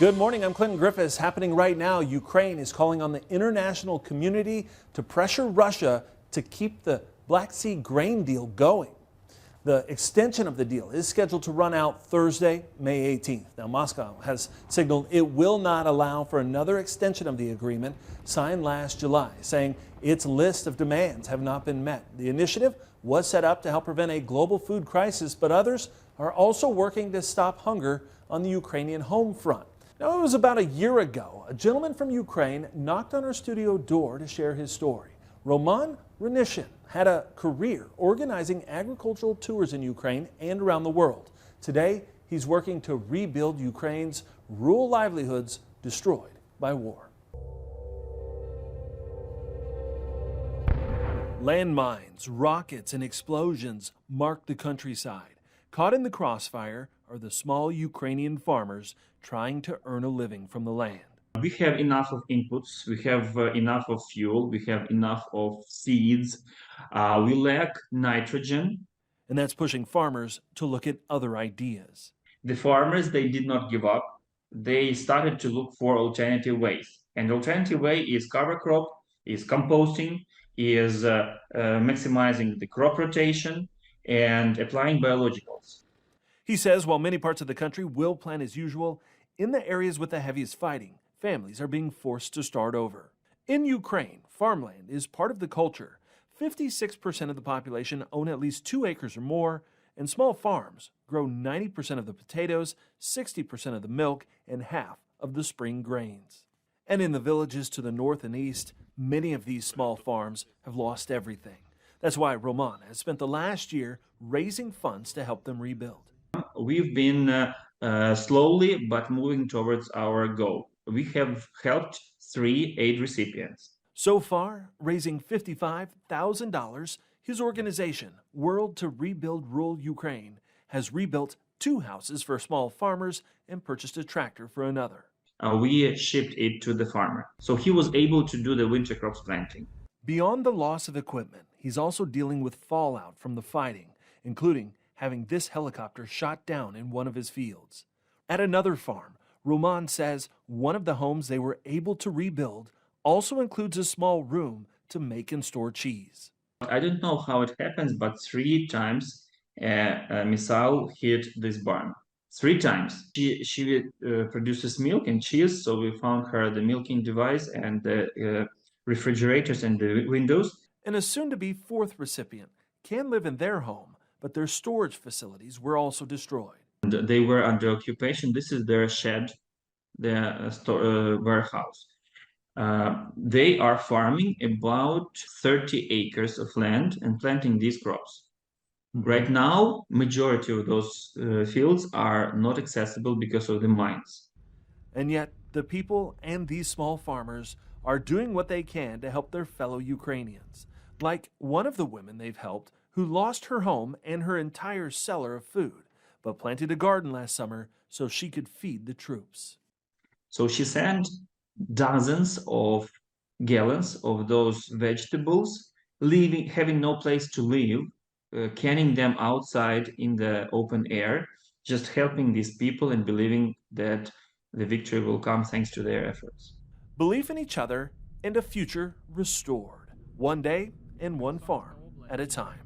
Good morning, I'm Clinton Griffiths. Happening right now, Ukraine is calling on the international community to pressure Russia to keep the Black Sea grain deal going. The extension of the deal is scheduled to run out Thursday, May 18th. Now, Moscow has signaled it will not allow for another extension of the agreement signed last July, saying its list of demands have not been met. The initiative was set up to help prevent a global food crisis, but others are also working to stop hunger on the Ukrainian home front. Now, it was about a year ago, a gentleman from Ukraine knocked on our studio door to share his story. Roman Grynyshyn had a career organizing agricultural tours in Ukraine and around the world. Today, he's working to rebuild Ukraine's rural livelihoods destroyed by war. Landmines, rockets, and explosions mark the countryside. Caught in the crossfire are the small Ukrainian farmers trying to earn a living from the land. We have enough of inputs, we have enough of fuel, we have enough of seeds, we lack nitrogen. And that's pushing farmers to look at other ideas. The farmers, they did not give up. They started to look for alternative ways. And the alternative way is cover crop, is composting, is maximizing the crop rotation and applying biologicals. He says while many parts of the country will plant as usual, in the areas with the heaviest fighting, families are being forced to start over. In Ukraine, farmland is part of the culture. 56% of the population own at least 2 acres or more, and small farms grow 90% of the potatoes, 60% of the milk, and half of the spring grains. And in the villages to the north and east, many of these small farms have lost everything. That's why Roman has spent the last year raising funds to help them rebuild. We've been slowly but moving towards our goal. We have helped 3 aid recipients. So far, raising $55,000, his organization, World to Rebuild Rural Ukraine, has rebuilt 2 houses for small farmers and purchased a tractor for another. We shipped it to the farmer, so he was able to do the winter crops planting. Beyond the loss of equipment, he's also dealing with fallout from the fighting, including having this helicopter shot down in one of his fields. At another farm, Roman says one of the homes they were able to rebuild also includes a small room to make and store cheese. I don't know how it happens, but 3 times a missile hit this barn. 3 times. She produces milk and cheese, so we found her the milking device and the refrigerators and the windows. And a soon-to-be 4th recipient can live in their home, but their storage facilities were also destroyed. And they were under occupation. This is their shed, their warehouse. They are farming about 30 acres of land and planting these crops. Right now, majority of those fields are not accessible because of the mines. And yet, the people and these small farmers are doing what they can to help their fellow Ukrainians. Like one of the women they've helped who lost her home and her entire cellar of food, but planted a garden last summer so she could feed the troops. So she sent dozens of gallons of those vegetables, having no place to live, canning them outside in the open air, just helping these people and believing that the victory will come thanks to their efforts. Belief in each other and a future restored, one day and one farm at a time.